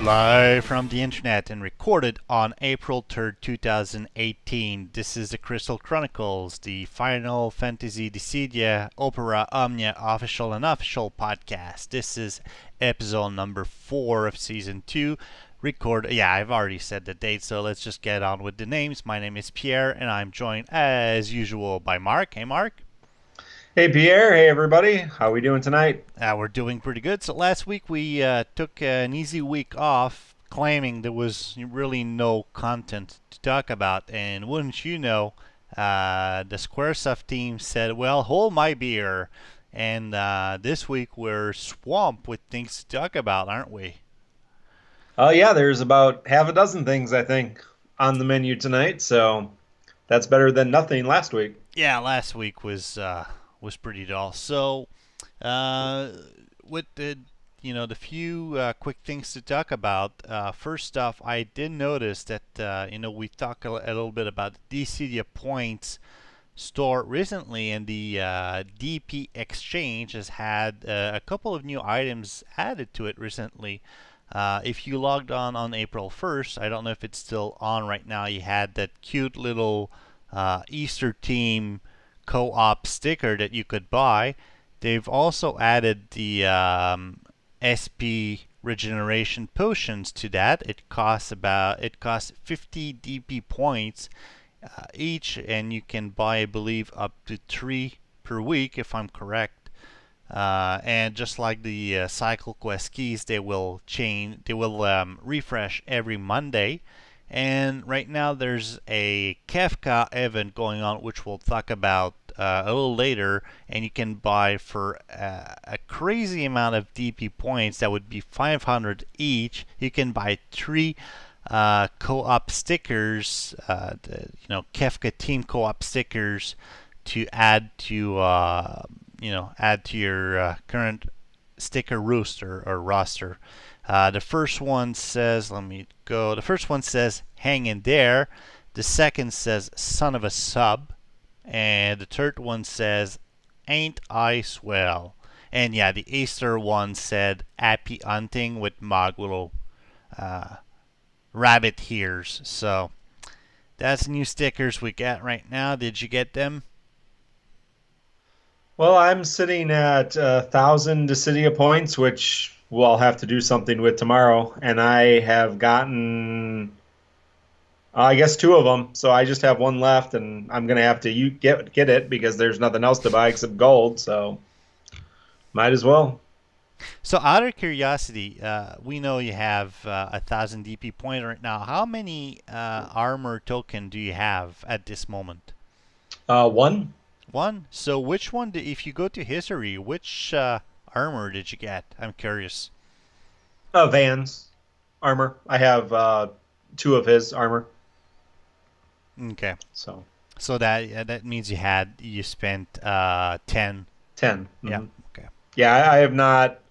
Live from the internet and recorded on April 3rd, 2018. This is the Crystal Chronicles, the Final Fantasy Dissidia Opera Omnia official and unofficial podcast. This is episode number 4 of season 2. I've already said the date, so let's just get on with the names. My name is Pierre, and I'm joined as usual by Mark. Hey, Mark. Hey Pierre, hey everybody, how are we doing tonight? We're doing pretty good. So last week we took an easy week off, claiming there was really no content to talk about. And wouldn't you know, the Squaresoft team said, well, hold my beer. And this week we're swamped with things to talk about, aren't we? Oh yeah, there's about half a dozen things I think on the menu tonight, so that's better than nothing last week. Yeah, last week was pretty dull. So, with the few quick things to talk about. First off, I did notice that we talked a little bit about the Dissidia points store recently, and the DP exchange has had a couple of new items added to it recently. If you logged on April 1st, I don't know if it's still on right now. You had that cute little Easter theme co-op sticker that you could buy. They've also added the SP regeneration potions to that. It costs 50 DP points each, and you can buy, I believe, up to 3 per week, if I'm correct. And just like the cycle quest keys, they will refresh every Monday. And right now there's a Kefka event going on, which we'll talk about a little later, and you can buy for a crazy amount of DP points. That would be 500 each. You can buy 3 co-op stickers, Kefka team co-op stickers to add to your current sticker roster or roster. The first one says, The first one says, hang in there. The second says, son of a sub. And the third one says, ain't I swell. And yeah, the Easter one said, happy hunting with Mog little rabbit ears. So that's new stickers we got right now. Did you get them? Well, I'm sitting at 1,000 Dissidia points, which we'll have to do something with tomorrow, and I have gotten, I guess, 2 of them, so I just have 1 left, and I'm gonna have to get it because there's nothing else to buy except gold, so might as well. So out of curiosity, we know you have 1,000 DP points right now. How many armor token do you have at this moment? 1. One. So which one? If you go to history, which armor did you get? I'm curious. Van's armor. I have 2 of his armor. Okay. So that means you spent 10. 10. Yeah. Mhm. Okay. Yeah, I have not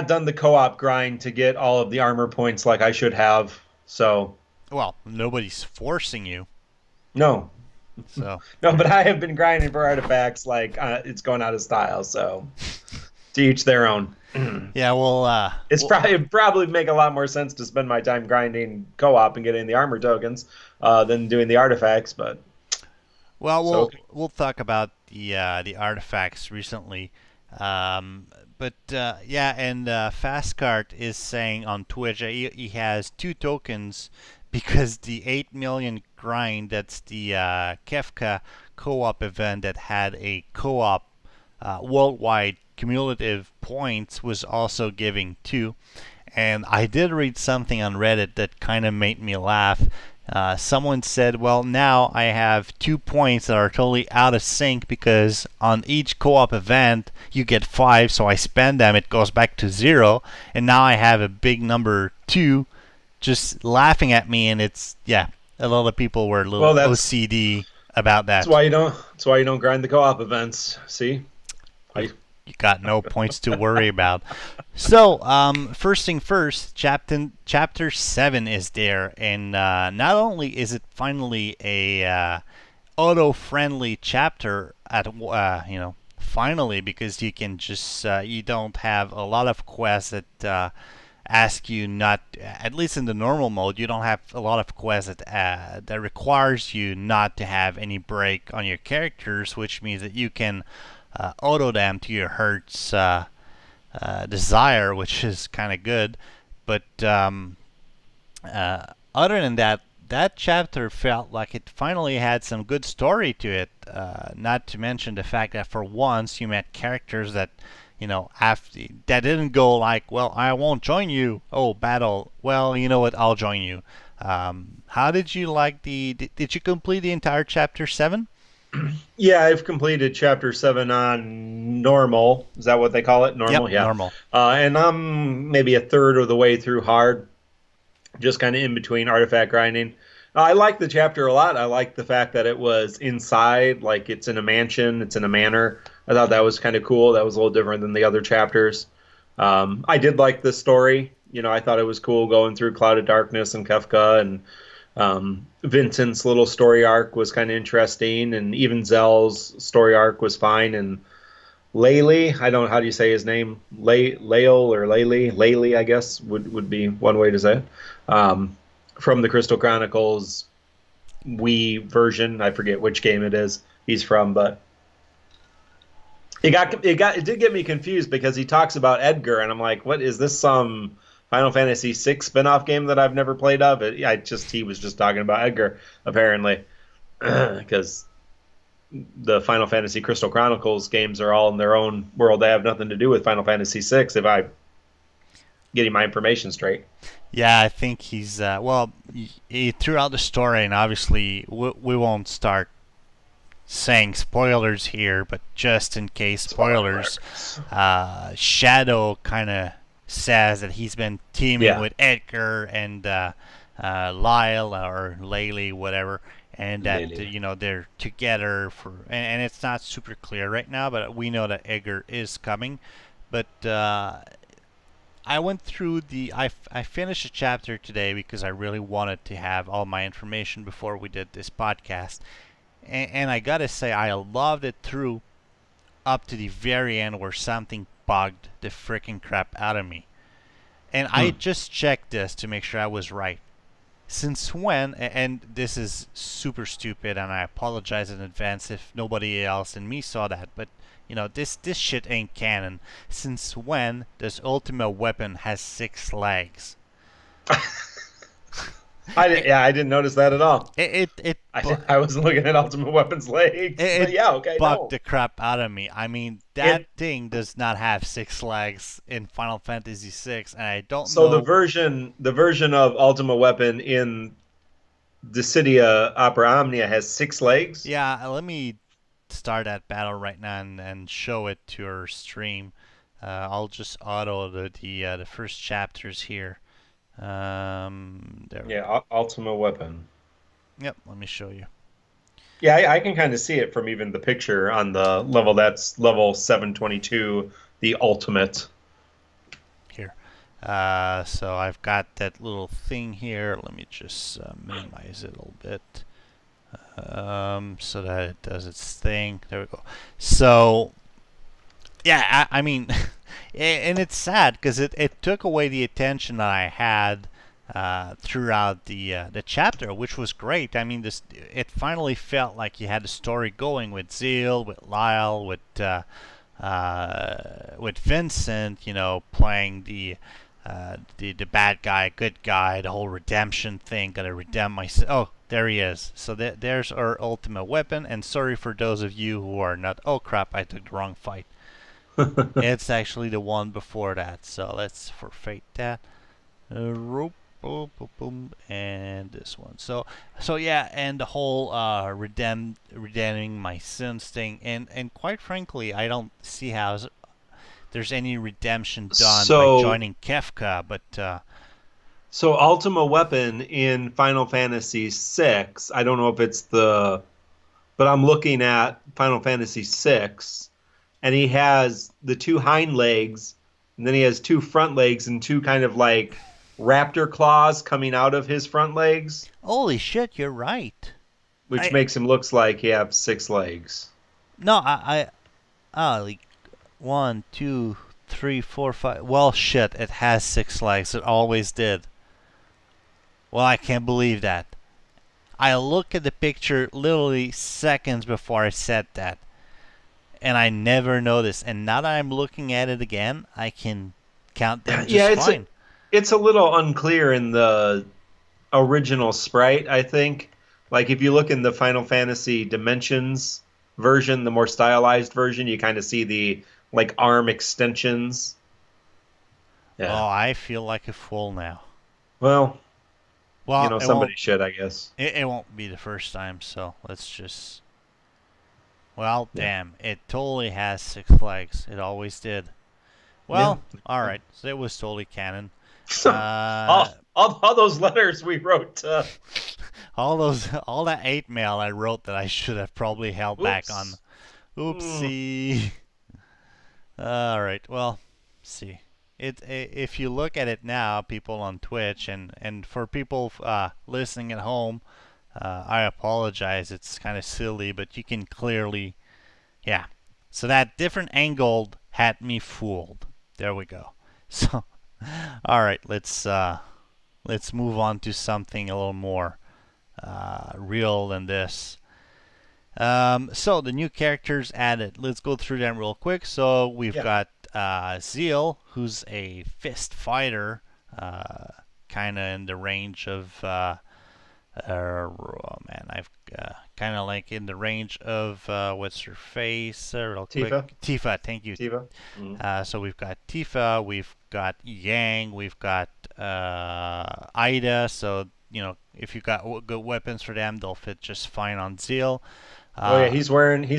done the co-op grind to get all of the armor points like I should have. So Well, nobody's forcing you. no. So No, but I have been grinding for artifacts like it's going out of style. So to each their own. yeah, well, It'd probably make a lot more sense to spend my time grinding co-op and getting the armor tokens than doing the artifacts. But we'll talk about the artifacts recently. And Fastcart is saying on Twitch he has 2 tokens because the 8 million grind, that's the Kefka co-op event that had a co-op worldwide cumulative points, was also giving 2. And I did read something on Reddit that kind of made me laugh. Someone said, well, now I have 2 points that are totally out of sync because on each co-op event you get 5, so I spend them, it goes back to 0, and now I have a big number 2 just laughing at me. And it's, yeah, a lot of people were a little OCD about that. That's why you don't grind the co-op events. See? You got no points to worry about. So, first thing first, chapter 7 is there, and not only is it finally a auto-friendly chapter finally, because you can just you don't have a lot of quests that ask you not, at least in the normal mode, you don't have a lot of quests that requires you not to have any break on your characters, which means that you can auto them to your heart's desire, which is kind of good. But other than that, that chapter felt like it finally had some good story to it. Not to mention the fact that for once you met characters that, after that didn't go like, well, I won't join you. Oh, battle. Well, you know what? I'll join you. How did you like the? Did you complete the entire chapter 7? Yeah, I've completed chapter 7 on normal. Is that what they call it? Yep, Normal, yeah. normal. And I'm maybe a third of the way through hard, just kind of in between artifact grinding. I like the chapter a lot. I like the fact that it was inside, like it's in a mansion, it's in a manor. I thought that was kind of cool. That was a little different than the other chapters. I did like the story. I thought it was cool going through Cloud of Darkness and Kefka, and Vincent's little story arc was kind of interesting, and even Zell's story arc was fine. And Laylee, I don't know how do you say his name, Lael or Laylee, I guess would be one way to say it. From the Crystal Chronicles Wii version, I forget which game it is he's from, but it did get me confused because he talks about Edgar, and I'm like, what is this, some Final Fantasy VI spin-off game that I've never played of? He was just talking about Edgar apparently, because the Final Fantasy Crystal Chronicles games are all in their own world. They have nothing to do with Final Fantasy VI, if I'm getting my information straight. Yeah, I think he's he threw out the story, and obviously we won't start saying spoilers here, but just in case spoilers, Shadow kind of says that he's been teaming with Edgar and Lyle or Laylee, whatever, and that they're together for, and it's not super clear right now, but we know that Edgar is coming. But I went through I finished a chapter today because I really wanted to have all my information before we did this podcast. And I gotta say, I loved it through up to the very end where something bugged the freaking crap out of me. And I just checked this to make sure I was right. Since when, and this is super stupid, and I apologize in advance if nobody else than me saw that, but this shit ain't canon. Since when does Ultimate Weapon has 6 legs? I didn't notice that at all. I wasn't looking at Ultimate Weapon's legs. But yeah, okay. Bugged the crap out of me. I mean, that thing does not have 6 legs in Final Fantasy VI, and I don't know. So the version of Ultimate Weapon in Dissidia Omnia has 6 legs? Yeah, let me start that battle right now and show it to our stream. I'll just auto the first chapters here. Ultimate Weapon. Yep, let me show you. Yeah, I can kind of see it from even the picture on the level. That's level 722, the ultimate. Here. So I've got that little thing here. Let me just minimize it a little bit. So that it does its thing. There we go. So, yeah, I mean, and it's sad because it took away the attention that I had throughout the chapter, which was great. I mean, it finally felt like you had a story going with Zell, with Lyle, with Vincent. Playing the bad guy, good guy, the whole redemption thing. Gotta redeem myself. Oh, there he is. So there's our Ultimate Weapon. And sorry for those of you who are not. Oh crap! I took the wrong fight. It's actually the one before that. So let's forfeit that. Rope. Boom, boom, boom, and this one. So yeah, and the whole redeeming my sins thing, and quite frankly, I don't see how there's any redemption done by joining Kefka, but so Ultima Weapon in Final Fantasy VI, I don't know if it's but I'm looking at Final Fantasy VI, and he has the 2 hind legs, and then he has 2 front legs and 2 kind of like raptor claws coming out of his front legs. Holy shit, you're right. Which makes him looks like he has 6 legs. No, like 1, 2, 3, 4, 5. Well, shit, it has 6 legs. It always did. Well, I can't believe that. I looked at the picture literally seconds before I said that, and I never noticed. And now that I'm looking at it again, I can count them Yeah, just fine. it's a little unclear in the original sprite, I think. Like if you look in the Final Fantasy Dimensions version, the more stylized version, you kind of see the like arm extensions. Yeah. Oh, I feel like a fool now. Well, Well, it won't. somebody should, I guess. It won't be the first time. So let's just. Well, Yeah. damn! It totally has 6 legs. It always did. Yeah. Well, all right. So it was totally canon. all, Uh, all those letters we wrote. all that hate mail I wrote that I should have probably held back on. Oops. Mm. Oopsie. All right. Well, see. If you look at it now, people on Twitch and for people listening at home, I apologize. It's kind of silly, but you can clearly, yeah. So that different angled had me fooled. There we go. So, all right. Let's move on to something a little more real than this. So the new characters added. Let's go through them real quick. So we've Yeah. got Zell, who's a fist fighter, kind of in the range of. Oh man, I've kind of like in the range of what's her face? Real quick, Tifa. Tifa. Thank you. Tifa. Mm. So we've got Tifa, we've got Yang, we've got Ida. So if you got good weapons for them, they'll fit just fine on Zell. Oh yeah, Uh, he's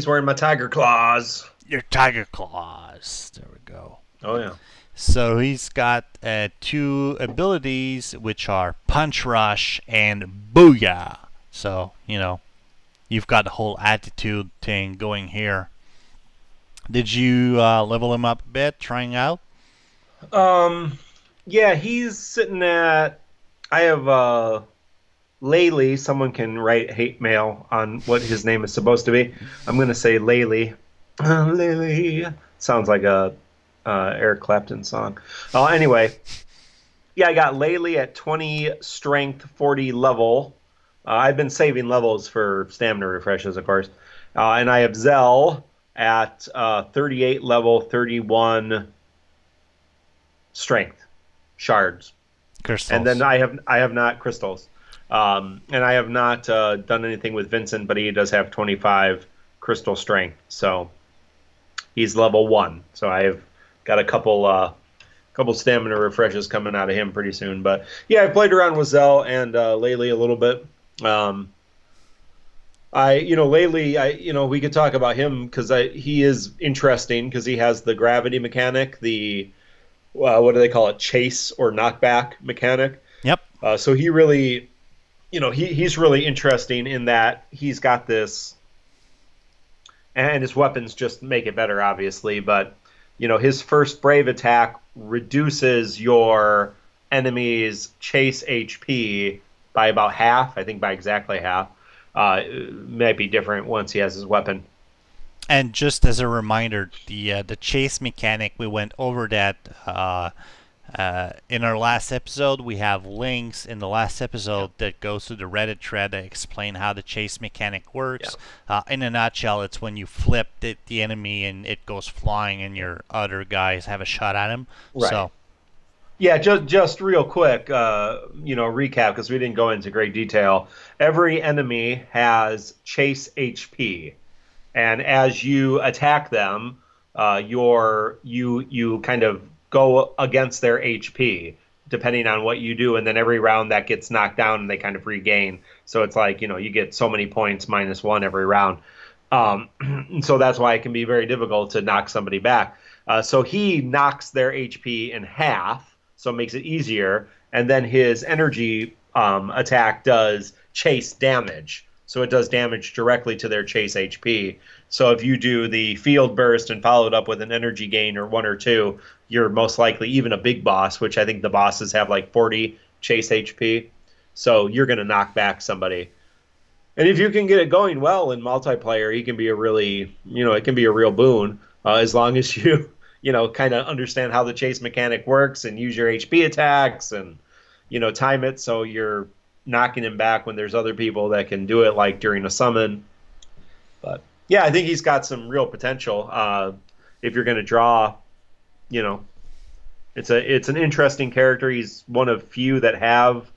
wearing my tiger claws. your tiger claws. There we go. Oh yeah. So he's got two abilities, which are Punch Rush and Booyah. So, you've got the whole attitude thing going here. Did you level him up a bit, trying out? Yeah, he's sitting at. I have Laylee. Someone can write hate mail on what his name is supposed to be. I'm gonna say Laylee. Laylee sounds like a Eric Clapton song. Anyway, yeah, I got Laylee at 20 strength, 40 level. I've been saving levels for stamina refreshes, of course. And I have Zell at 38 level, 31 strength shards. Crystals. And then I have not crystals. And I have not done anything with Vincent, but he does have 25 crystal strength. So he's level 1. So I have got a couple stamina refreshes coming out of him pretty soon. But yeah, I played around with Zell and Laylee a little bit. Laylee, we could talk about him because he is interesting because he has the gravity mechanic, the what do they call it, chase or knockback mechanic. Yep. So he really, he's really interesting in that he's got this, and his weapons just make it better, obviously. But his first brave attack reduces your enemy's chase HP by about half. I think by exactly half. It might be different once he has his weapon. And just as a reminder, the chase mechanic, we went over that in our last episode. We have links in the last episode that goes to the Reddit thread that explain how the chase mechanic works. In a nutshell, it's when you flip the enemy and it goes flying and your other guys have a shot at him. Right. So, yeah, just real quick, recap because we didn't go into great detail. Every enemy has chase HP. And as you attack them, you kind of go against their HP, depending on what you do, and then every round that gets knocked down, and they kind of regain. So it's like you get so many points -1 every round. So that's why it can be very difficult to knock somebody back. So he knocks their HP in half, so it makes it easier. And then his energy attack does chase damage. So it does damage directly to their chase HP. So if you do the field burst and follow it up with an energy gain or 1 or 2, you're most likely even a big boss, which I think the bosses have like 40 chase HP. So you're going to knock back somebody. And if you can get it going well in multiplayer, he can be a really, it can be a real boon as long as you kind of understand how the chase mechanic works and use your HP attacks and, time it so you're knocking him back when there's other people that can do it, like during a summon. But yeah, I think he's got some real potential. If you're going to draw, you know, it's an interesting character. He's one of few that have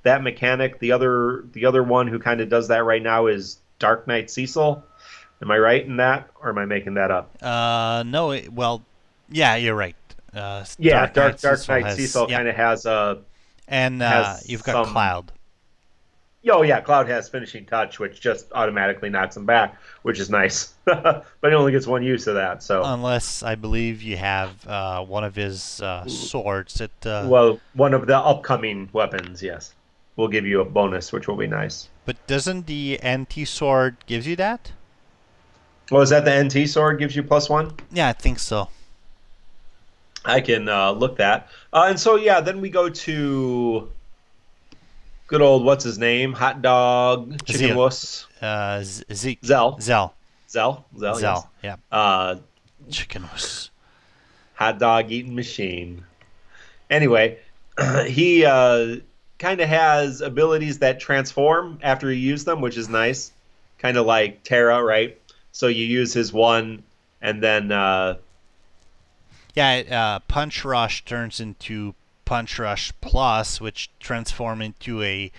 that mechanic. The other one who kind of does that right now is Dark Knight Cecil. Am I right in that, or am I making that up? No, well, yeah, you're right. Yeah, Dark Dark Knight has, Cecil yeah, kind of and has you've got some. Cloud. Oh yeah, Cloud has finishing touch, which just automatically knocks him back, which is nice. But he only gets one use of that. So, Unless I believe you have one of his swords that. well, one of the upcoming weapons, yes, will give you a bonus, which will be nice. But doesn't the NT sword gives you that? Well, is that the NT sword gives you +1? Yeah, I think so. I can look that. And so yeah, then we go to good old what's his name, hot dog, chicken Zell. wuss, Zeke. Zell, Zell. Zell, Zell. yes. Yeah. Chicken was. Hot dog eating machine. Anyway, he kind of has abilities that transform after you use them, which is nice. Kind of like Terra, right? So you use his one, and then Punch Rush turns into Punch Rush Plus, which transform into a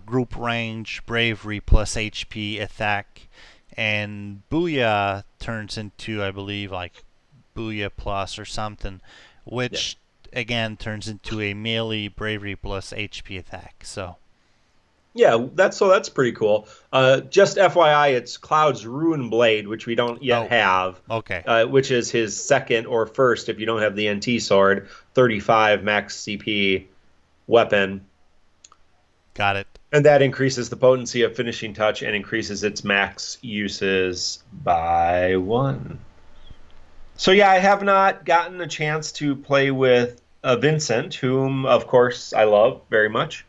group range bravery plus HP attack, and Booyah turns into, I believe, like Booyah Plus or something, which again turns into a melee bravery plus HP attack. So yeah, that's pretty cool. Just FYI, it's Cloud's Ruin Blade, which we don't yet have. Okay. Which is his second or first, if you don't have the NT sword, 35 max CP weapon. Got it. And that increases the potency of finishing touch and increases its max uses by 1. So yeah, I have not gotten a chance to play with Vincent, whom of course I love very much.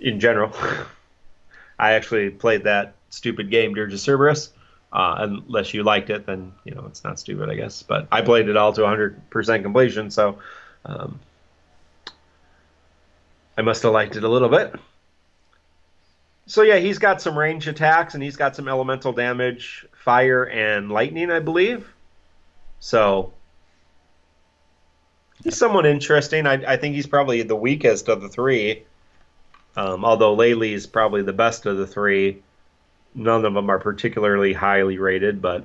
In general, I actually played that stupid game, Dirge of Cerberus. Unless you liked it, then it's not stupid, I guess. But I played it all to 100% completion, so I must have liked it a little bit. So yeah, he's got some range attacks, and he's got some elemental damage, fire and lightning, I believe. So he's somewhat interesting. I think he's probably the weakest of the three. Although Laylee is probably the best of the three. None of them are particularly highly rated, but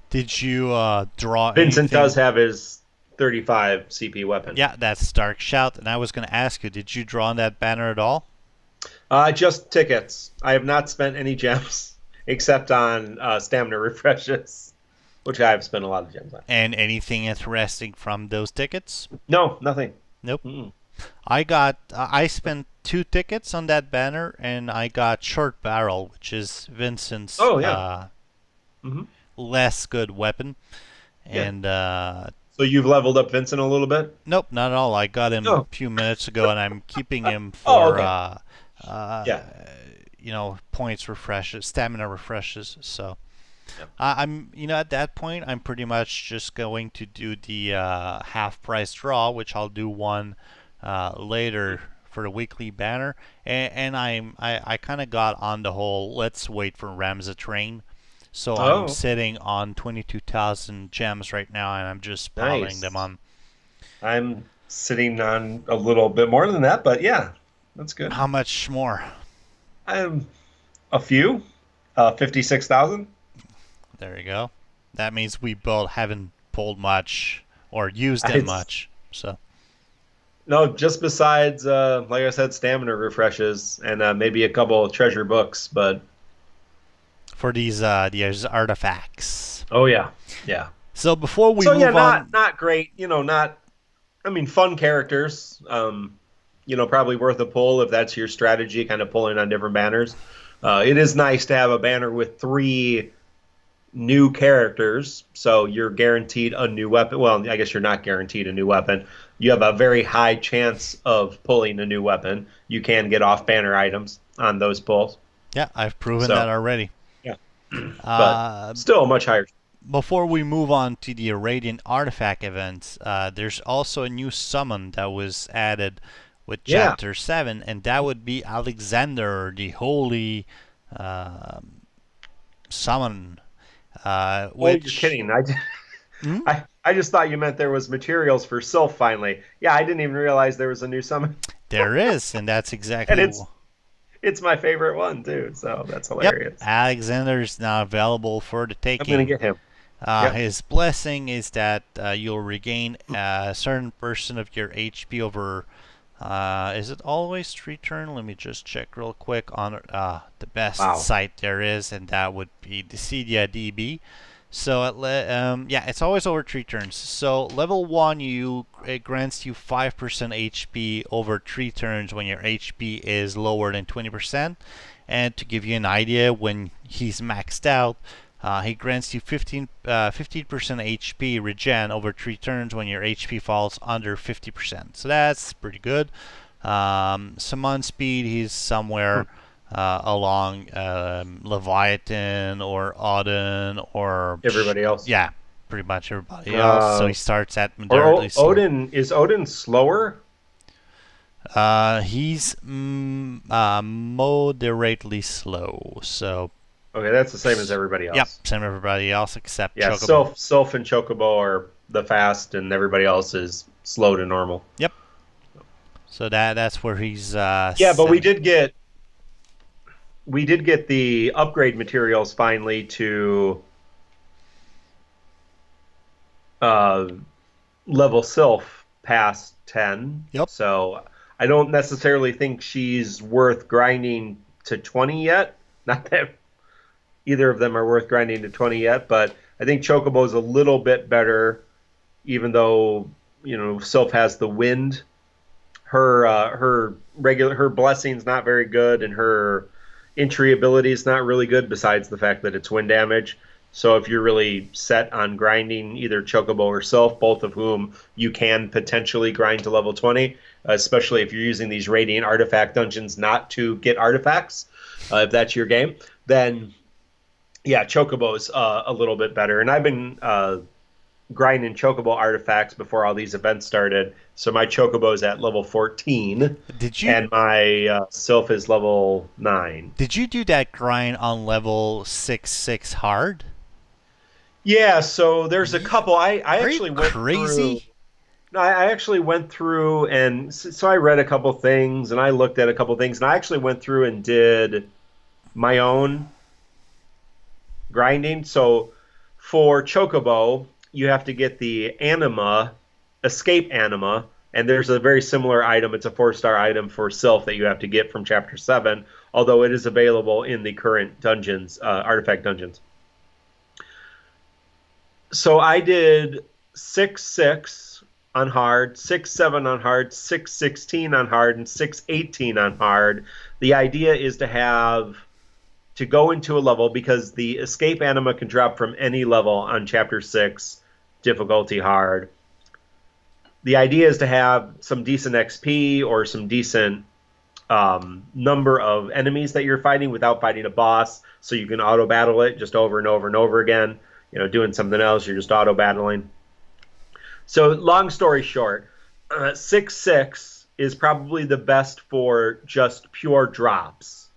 did you draw Vincent anything? does have his 35 CP weapon. Yeah, that's Dark Shout. And I was going to ask you, did you draw on that banner at all? Just tickets. I have not spent any gems except on stamina refreshes, which I have spent a lot of gems on. And anything interesting from those tickets? No, nothing. Nope. Mm-mm. I spent 2 tickets on that banner, and I got Short Barrel, which is Vincent's less good weapon. And so you've leveled up Vincent a little bit? Nope, not at all. I got him a few minutes ago, and I'm keeping him for points refreshes, stamina refreshes. So I'm at that point, I'm pretty much just going to do the half price draw, which I'll do one later for the weekly banner, and I kind of got on the whole let's wait for Ramza train, so I'm sitting on 22,000 gems right now, and I'm just piling them on. I'm sitting on a little bit more than that, but yeah, that's good. How much more? I'm a few, 56,000. There you go. That means we both haven't pulled much or used them much, so. No, just besides, like I said, stamina refreshes and maybe a couple of treasure books, but for these artifacts. Oh yeah, yeah. So before we move on, not great. Fun characters. Probably worth a pull if that's your strategy, kind of pulling on different banners. It is nice to have a banner with 3 new characters, so you're guaranteed a new weapon. Well, I guess you're not guaranteed a new weapon. You have a very high chance of pulling a new weapon. You can get off banner items on those pulls. Yeah, I've proven that already. Yeah, but still a much higher. before we move on to the Radiant Artifact events, there's also a new summon that was added with Yeah. Chapter 7, and that would be Alexander, the Holy Summon, Oh, you're which. kidding. Hmm? I just thought you meant there was materials for Sylph finally. Yeah, I didn't even realize there was a new summon. There is, and that's And exactly. it's my favorite one too, so that's Yep, hilarious. Alexander is now available for the I'm gonna taking. get him. Yep. His blessing is that you'll regain a certain percent of your HP over. Is it always 3 turn? Let me just check real quick on the best Wow. site there is, and that would be Dissidia DB. So yeah, it's always over 3 turns. So level 1, it grants you 5% HP over 3 turns when your HP is lower than 20%. And to give you an idea, when he's maxed out, he grants you 15% HP regen over 3 turns when your HP falls under 50%. So that's pretty good. Summon speed, he's Hmm. somewhere along Leviathan or Odin or Everybody else. yeah, pretty much everybody else. So he Uh, starts at or moderately slow. Odin, is Odin slower? He's moderately slow. So Okay, that's the same as everybody yep, else. same everybody else except Yeah, Chocobo. Sylph and Chocobo are the fast, and everybody else is slow to normal. Yep. So that's where he's Yeah, but sitting. we did get the upgrade materials finally to uh, level Sylph past 10. Yep. So I don't necessarily think she's worth grinding to 20 yet. Not that either of them are worth grinding to 20 yet, but I think Chocobo's a little bit better, even though, Sylph has the wind. Her blessing's not very good, and her entry ability is not really good, besides the fact that it's wind damage. So if you're really set on grinding either Chocobo or Sylph, both of whom you can potentially grind to level 20, especially if you're using these Radiant Artifact dungeons not to get artifacts, if that's your game, then yeah, Chocobo's a little bit better. And I've been grinding Chocobo artifacts before all these events started. So my Chocobo's at level 14, Did you and my Sylph is level 9. did you do that grind on level 6 hard? Yeah, so there's a Ye- couple. I Are you actually went through. crazy? No, I actually went through, and so I read a couple things and I looked at a couple things, and I actually went through and did my own grinding. So for Chocobo, you have to get the anima, escape anima, and there's a very similar item. It's a 4-star item for Sylph that you have to get from Chapter 7, although it is available in the current dungeons, artifact dungeons. So I did 6-6 on hard, 6-7 on hard, 6-16 on hard, and 6-18 on hard. The idea is to go into a level, because the escape anima can drop from any level on Chapter 6, difficulty hard. The idea is to have some decent XP or some decent number of enemies that you're fighting without fighting a boss, so you can auto battle it just over and over and over again. Doing something else, you're just auto battling. So, long story short, 6-6 is probably the best for just pure drops.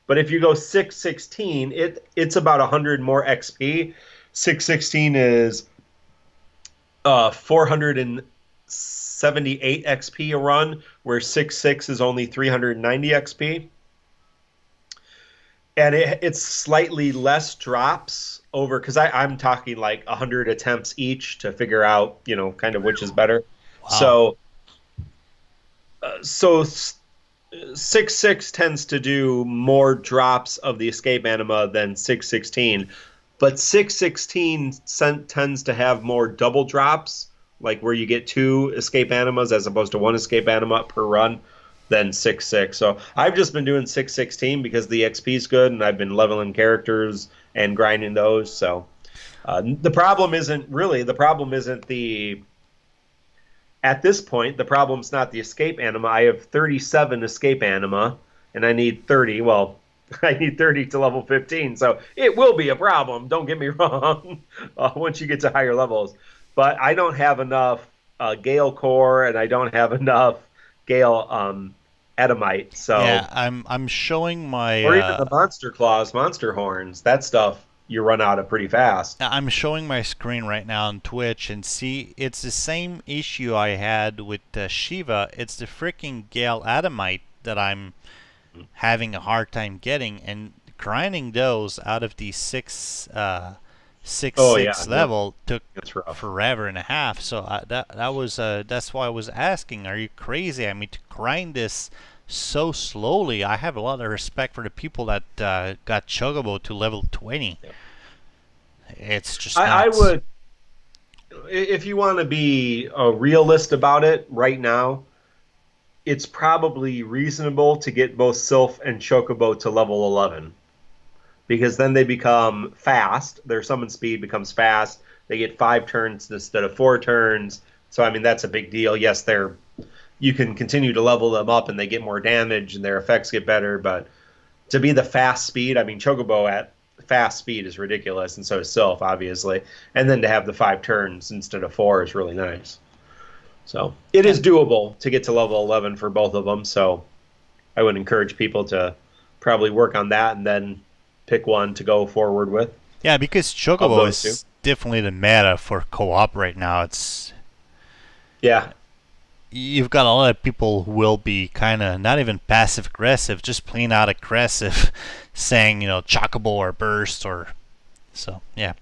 But if you go 6-16, it's about 100 more XP. 6-16 is 478 XP a run, where 6-6 is only 390 XP. And it's slightly less drops over, because I'm talking like 100 attempts each to figure out, kind of which is better. Wow. So 6-6 tends to do more drops of the escape anima than 6-16, but 6-16 tends to have more double drops, like where you get 2 escape animas as opposed to 1 escape anima per run, than 6-6. So I've just been doing 6-16 because the XP is good, and I've been leveling characters and grinding those. So the problem isn't at this point, the problem's not the escape anima. I have 37 escape anima, and I need 30. Well, I need 30 to level 15. So it will be a problem. Don't get me wrong. Once you get to higher levels, but I don't have enough Gale core, and I don't have enough Gale Adamite. Yeah, So, I'm showing my or even the monster claws, monster horns, that stuff you run out of pretty fast. screen right now on Twitch, and see, it's the same issue I had with Shiva. It's the freaking Gale Adamite that I'm having a hard time getting, and grinding those out of the Oh yeah, six no, level took it's rough. forever and a half. So that was that's why I was asking, are you crazy? I mean, to grind this so slowly, I have a lot of respect for the people that got Chocobo to level 20. Yeah. It's just I nuts. would, if you want to be a realist about it right now, it's probably reasonable to get both Sylph and Chocobo to level 11, because then they become fast. Their summon speed becomes fast. They get 5 turns instead of 4 turns. So I mean that's a big deal. Yes, they're you can continue to level them up and they get more damage and their effects get better, but to be the fast speed, I mean Chocobo at fast speed is ridiculous, and so is Sylph, obviously. And then to have the 5 turns instead of 4 is really nice. So it Yeah, is doable to get to level 11 for both of them. So I would encourage people to probably work on that and then pick one to go forward with yeah, because of Chocobo those two. is definitely the meta for co-op right now. It's Yeah. you've got a lot of people who will be kind of not even passive aggressive, just plain out aggressive, saying Chocobo or Burst or so. Yeah,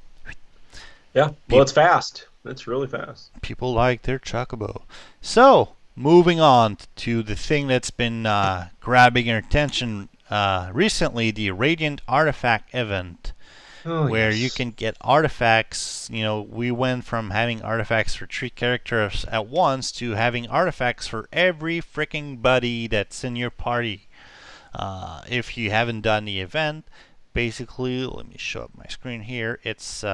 Yeah. Well, Pe- it's fast. It's really fast. people like their Chocobo. So moving on to the thing that's been grabbing your attention recently, the Radiant Artifact event, Oh, where you yes. can get artifacts. We went from having artifacts for 3 characters at once to having artifacts for every freaking buddy that's in your party. If you haven't done the event, basically, let me show up my screen here. It's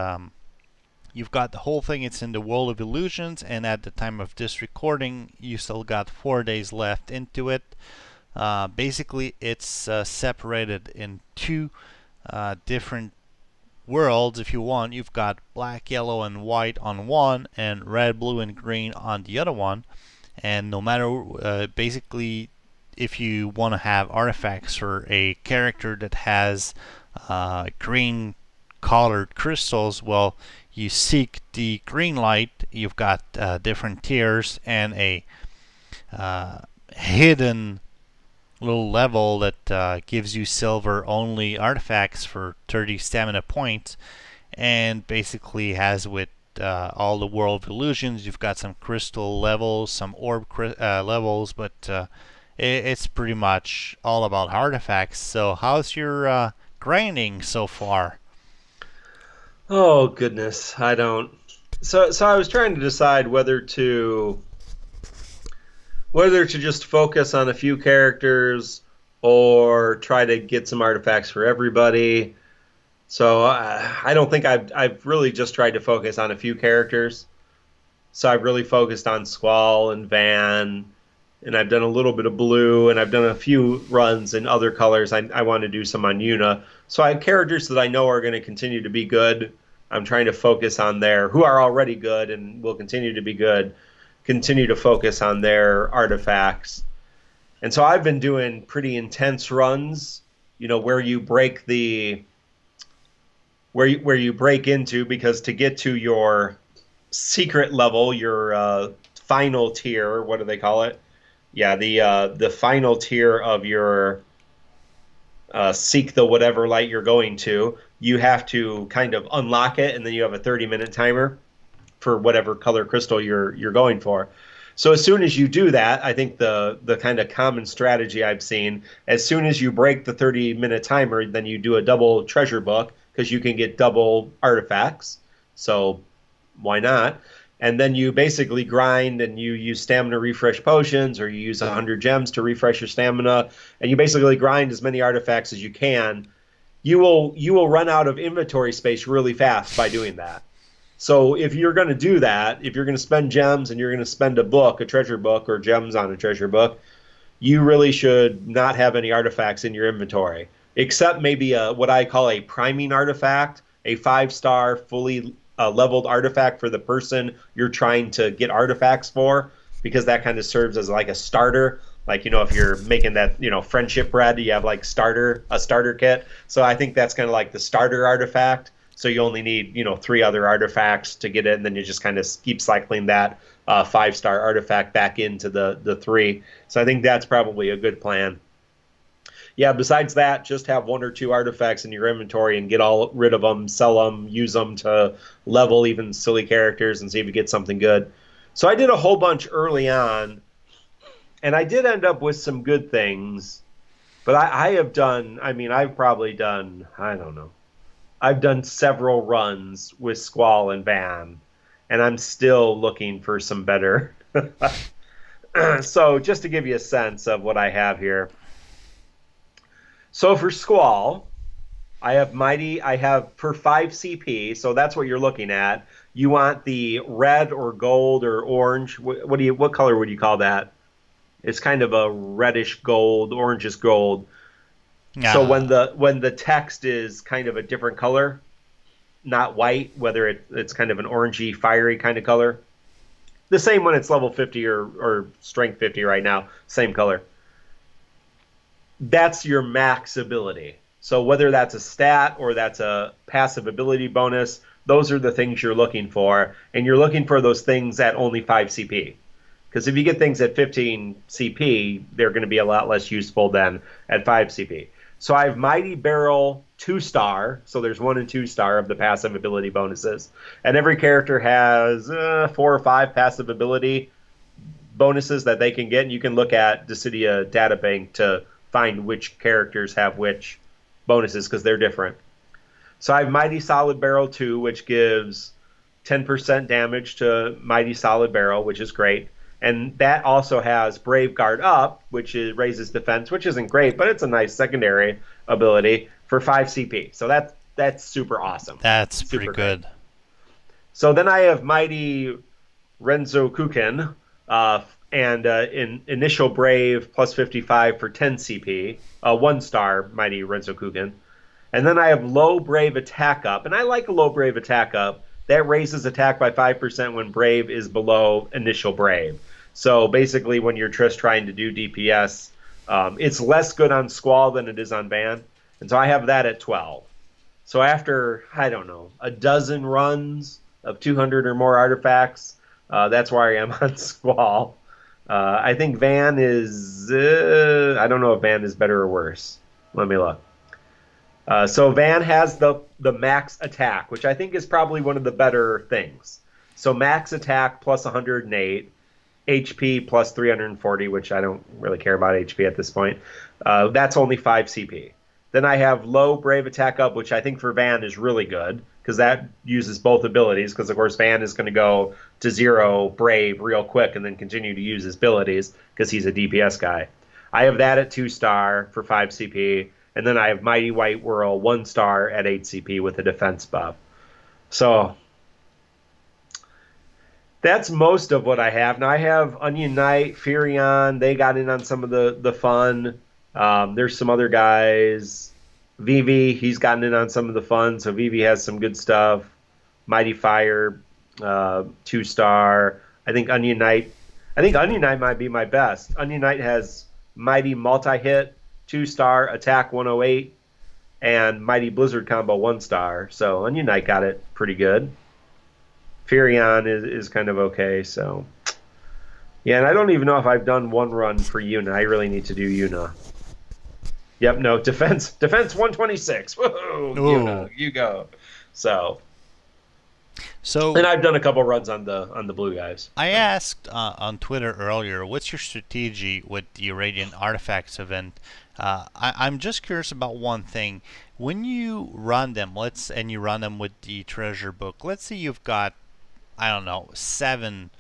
you've got the whole thing. It's in the World of Illusions, and at the time of this recording, you still got 4 days left into it. Basically, it's separated in two different worlds. If you want, you've got black, yellow, and white on one, and red, blue, and green on the other one. And no matter, basically, if you want to have artifacts for a character that has green colored crystals, well, you seek the green light. You've got different tiers and a hidden little level that gives you silver only artifacts for 30 stamina points, and basically has with all the world of illusions, you've got some crystal levels, some orb levels, but it's pretty much all about artifacts. So how's your grinding so far? Oh, goodness. I don't. So I was trying to decide whether to just focus on a few characters or try to get some artifacts for everybody. So I don't think I've really just tried to focus on a few characters. So I've really focused on Squall and Van, and I've done a little bit of blue, and I've done a few runs in other colors. I want to do some on Yuna. So I have characters that I know are going to continue to be good. I'm trying to focus on who are already good and will continue to be good, continue to focus on their artifacts. And so I've been doing pretty intense runs, where you break where you break into, because to get to your secret level, your final tier, what do they call it? Yeah, the final tier of your seek the whatever light you're going to, you have to kind of unlock it, and then you have a 30-minute timer for whatever color crystal you're going for. So as soon as you do that, I think the kind of common strategy I've seen, as soon as you break the 30-minute timer, then you do a double treasure book, because you can get double artifacts. So why not? And then you basically grind, and you use stamina refresh potions, or you use 100 gems to refresh your stamina, and you basically grind as many artifacts as you can. You will run out of inventory space really fast by doing that. So if you're going to do that, if you're going to spend gems and you're going to spend a treasure book, or gems on a treasure book, you really should not have any artifacts in your inventory. except maybe what I call a priming artifact, a 5-star fully leveled artifact for the person you're trying to get artifacts for, because that kind of serves as like a starter. Like, if you're making that, friendship bread, you have like a starter kit. So I think that's kind of like the starter artifact. So you only need, 3 other artifacts to get it, and then you just kind of keep cycling that 5-star artifact back into the 3. So I think that's probably a good plan. Yeah, besides that, just have 1 or 2 artifacts in your inventory and get all rid of them, sell them, use them to level even silly characters and see if you get something good. So I did a whole bunch early on, and I did end up with some good things. But I've probably done, I don't know, I've done several runs with Squall and Van, and I'm still looking for some better. So just to give you a sense of what I have here. So for Squall, I have for 5 CP, so that's what you're looking at. You want the red or gold or orange. What color would you call that? It's kind of a reddish gold, orangish gold. So when the text is kind of a different color, not white, whether it's kind of an orangey, fiery kind of color. The same when it's level 50 or strength 50 right now, same color. That's your max ability. So whether that's a stat or that's a passive ability bonus, those are the things you're looking for. And you're looking for those things at only 5 CP. Because if you get things at 15 CP, they're going to be a lot less useful than at 5 CP. So I have Mighty Barrel 2-star. So there's 1 and 2-star of the passive ability bonuses. And every character has 4 or 5 passive ability bonuses that they can get. And you can look at Dissidia Databank to find which characters have which bonuses because they're different. So I have Mighty Solid Barrel 2, which gives 10% damage to Mighty Solid Barrel, which is great. And that also has Brave Guard Up, which raises defense, which isn't great, but it's a nice secondary ability for 5 CP. So that's super awesome. That's super pretty good. So then I have Mighty Renzo Kuken, and in Initial Brave plus 55 for 10 CP, 1-star Mighty Renzo Kuken. And then I have Low Brave Attack Up, and I like a Low Brave Attack Up. That raises attack by 5% when Brave is below Initial Brave. So basically when you're just trying to do DPS, it's less good on Squall than it is on Van. And so I have that at 12. So after, I don't know, a dozen runs of 200 or more artifacts, that's where I am on Squall. I think Van is, I don't know if Van is better or worse. Let me look. So Van has the max attack, which I think is probably one of the better things. So max attack plus 108, HP plus 340, which I don't really care about HP at this point. That's only 5 CP. Then I have low Brave Attack Up, which I think for Van is really good because that uses both abilities. Because of course Van is going to go to 0 Brave real quick and then continue to use his abilities because he's a DPS guy. I have that at 2-star for 5 CP. And then I have Mighty White Whirl 1-star at 8 CP with a defense buff. So that's most of what I have. Now I have Onion Knight, Furion. They got in on some of the fun. There's some other guys. Vivi, he's gotten in on some of the fun. So Vivi has some good stuff. Mighty Fire, 2-star. I think Onion Knight might be my best. Onion Knight has Mighty Multi-Hit, 2-star, attack 108, and Mighty Blizzard combo 1-star. So Onion Knight got it pretty good. Furion is kind of okay. So yeah, and I don't even know if I've done one run for Yuna. I really need to do Yuna. Yep, no, defense 126. Woohoo! Yuna, you go. So and I've done a couple runs on the blue guys. I asked on Twitter earlier, what's your strategy with the Irradiant Artifacts event? I'm just curious about one thing. When you run them, and you run them with the treasure book, let's say you've got, I don't know, 7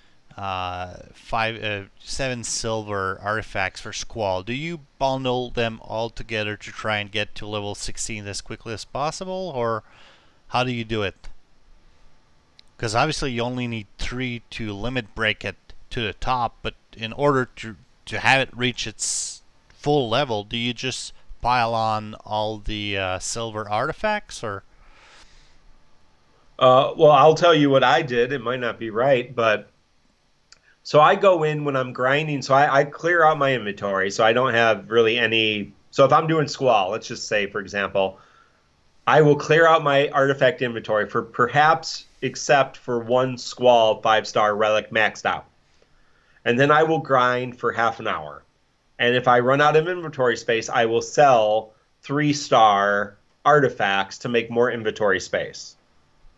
silver artifacts for Squall. Do you bundle them all together to try and get to level 16 as quickly as possible, or how do you do it? Because obviously you only need 3 to limit break it to the top, but in order to have it reach its full level, do you just pile on all the silver artifacts, or? Well, I'll tell you what I did. It might not be right, but so I go in when I'm grinding. So I clear out my inventory, so I don't have really any. So if I'm doing Squall, let's just say, for example, I will clear out my artifact inventory for perhaps except for one Squall 5-star relic maxed out. And then I will grind for half an hour. And if I run out of inventory space, I will sell 3-star artifacts to make more inventory space.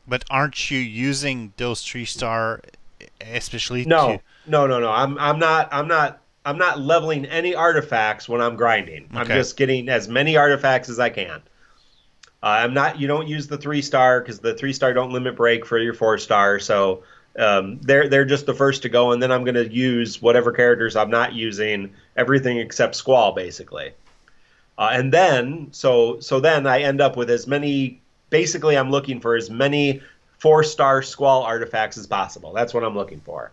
But aren't you using those 3-star, especially to? No. I'm not leveling any artifacts when I'm grinding. I'm Okay. just getting as many artifacts as I can. I'm not. You don't use the 3-star because the 3-star don't limit break for your 4-star. So they're just the first to go, and then I'm going to use whatever characters I'm not using, everything except Squall, basically. And then then I end up with as many. Basically, I'm looking for as many 4-star Squall artifacts as possible. That's what I'm looking for.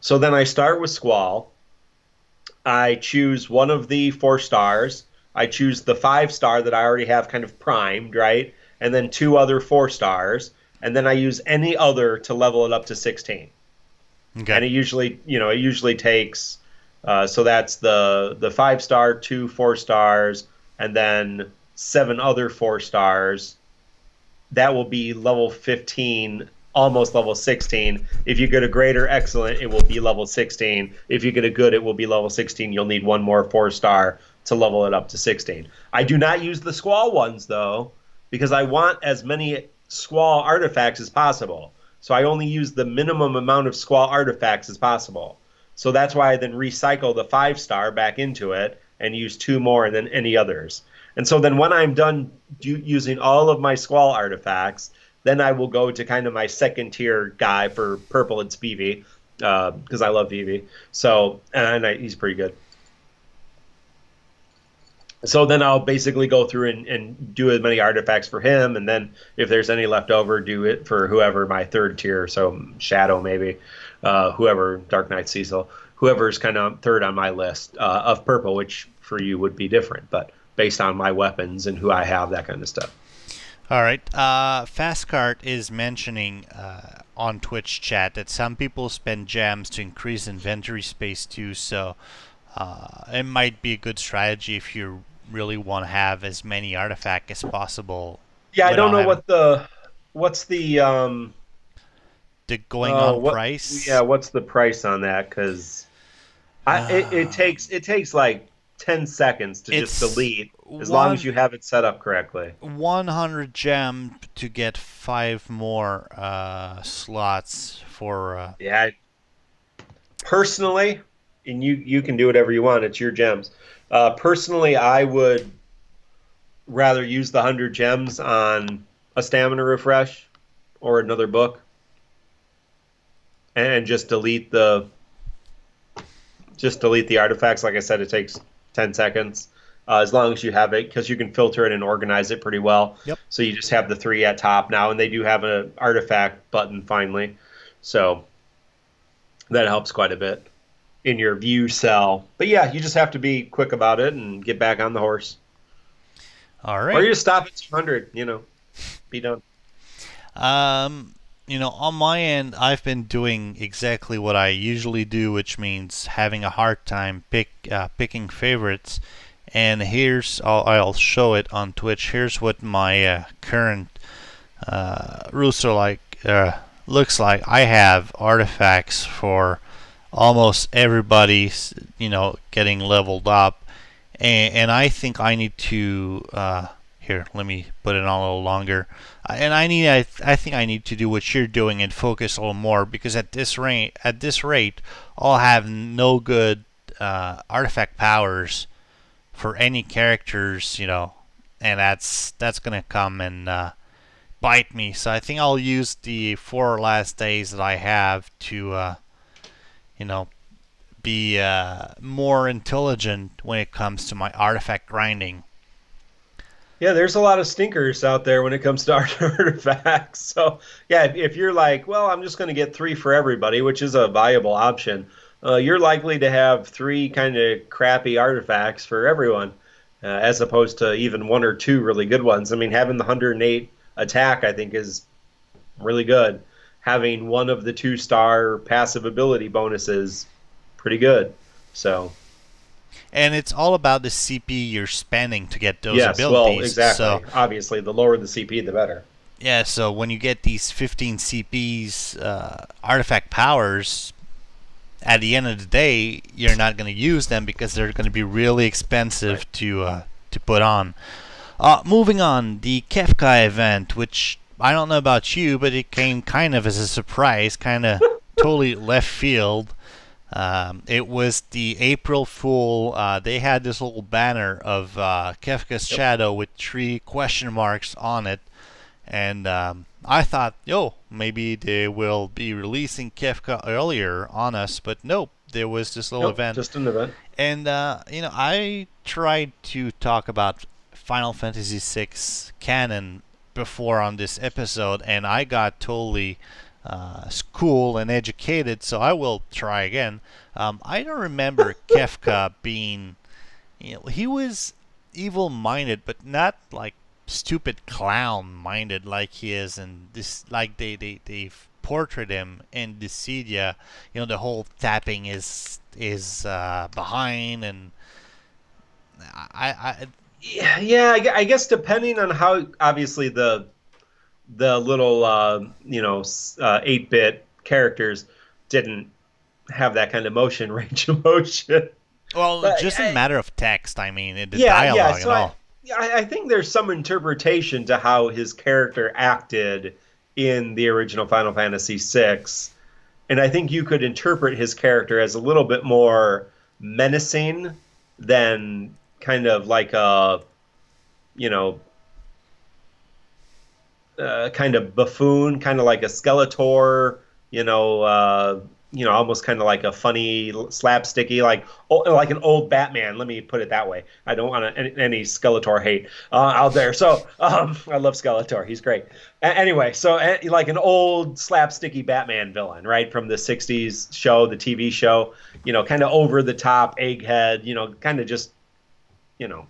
So then I start with Squall. I choose one of the 4-stars. I choose the 5-star that I already have kind of primed, right? And then 2 other 4-stars. And then I use any other to level it up to 16. Okay. And it usually takes, so that's the 5-star, 2 4-stars, and then 7 other 4-stars. That will be level 15, almost level 16. If you get a great or excellent, it will be level 16. If you get a good, it will be level 16. You'll need one more 4-star to level it up to 16. I do not use the Squall ones, though, because I want as many Squall artifacts as possible. So I only use the minimum amount of Squall artifacts as possible. So that's why I then recycle the 5-star back into it and use 2 more and then any others. And so then when I'm done using all of my Squall artifacts, then I will go to kind of my second tier guy for purple. It's Vivi, because I love Vivi. So he's pretty good. So then I'll basically go through and do as many artifacts for him, and then if there's any left over, do it for whoever my third tier, so Shadow maybe, whoever, Dark Knight Cecil, whoever's kind of third on my list of purple, which for you would be different, but based on my weapons and who I have, that kind of stuff. All right. Fastcart is mentioning on Twitch chat that some people spend gems to increase inventory space too, so it might be a good strategy if you really want to have as many artifacts as possible. Yeah, I don't know having what's the the going on price. Yeah, what's the price on that? Because it takes like 10 seconds to just delete, as long as you have it set up correctly. 100 gem to get 5 more slots for. Yeah, personally, and you can do whatever you want. It's your gems. Personally, I would rather use the 100 gems on a stamina refresh or another book, and just delete the artifacts. Like I said, it takes 10 seconds, as long as you have it, because you can filter it and organize it pretty well. Yep. So you just have the 3 at top now, and they do have an artifact button finally. So that helps quite a bit in your view cell. But yeah, you just have to be quick about it and get back on the horse. All right. Or you just stop at 200, be done. On my end, I've been doing exactly what I usually do, which means having a hard time picking favorites. And I'll show it on Twitch. Here's what my current rooster looks like. I have artifacts for almost everybody, getting leveled up, and I think I need to. Here, let me put it on a little longer. And I think I need to do what you're doing and focus a little more, because at this rate, I'll have no good artifact powers for any characters, and that's gonna come and bite me. So I think I'll use the 4 last days that I have to, be more intelligent when it comes to my artifact grinding. Yeah, there's a lot of stinkers out there when it comes to artifacts. So, yeah, if you're like, well, I'm just going to get 3 for everybody, which is a viable option, you're likely to have 3 kind of crappy artifacts for everyone. as opposed to even one or two really good ones. I mean, having the 108 attack, I think, is really good. Having one of the 2-star passive ability bonuses, pretty good. So, And it's all about the CP you're spending to get those yes, well, abilities. So exactly. Obviously, the lower the CP, the better. yeah, so when you get these 15 CPs artifact powers, at the end of the day, you're not going to use them because they're going to be really Right. expensive to put on. Moving on, the Kefka event, which I don't know about you, but it came kind of as a surprise, kind of totally left field. It was the April Fool. They had this little banner of Kefka's Yep. shadow with 3 question marks on it, and I thought, yo, maybe they will be releasing Kefka earlier on us, but nope. There was this little Nope, event, just an event. and I tried to talk about Final Fantasy VI canon before on this episode, and I got totally schooled and educated. So I will try again. I don't remember Kefka being, he was evil-minded, but not like stupid clown-minded like he is, and this like they've portrayed him in Dissidia. The whole tapping is behind, and I Yeah, yeah. I guess depending on how, obviously the little 8-bit characters didn't have that kind of motion range of motion. well, But just in a matter of text, I mean, the yeah, yeah. dialogue and So I, all. yeah, I think there's some interpretation to how his character acted in the original Final Fantasy VI, and I think you could interpret his character as a little bit more menacing than kind of like a you know kind of buffoon, kind of like a Skeletor, you know, almost kind of like a funny, slapsticky, like an old Batman. Let me put it that way. I don't want any Skeletor hate out there. So I love Skeletor. He's great. Anyway, so like an old slapsticky Batman villain, right, from the '60s show, the TV show. Kind of over the top, egghead. Kind of just you know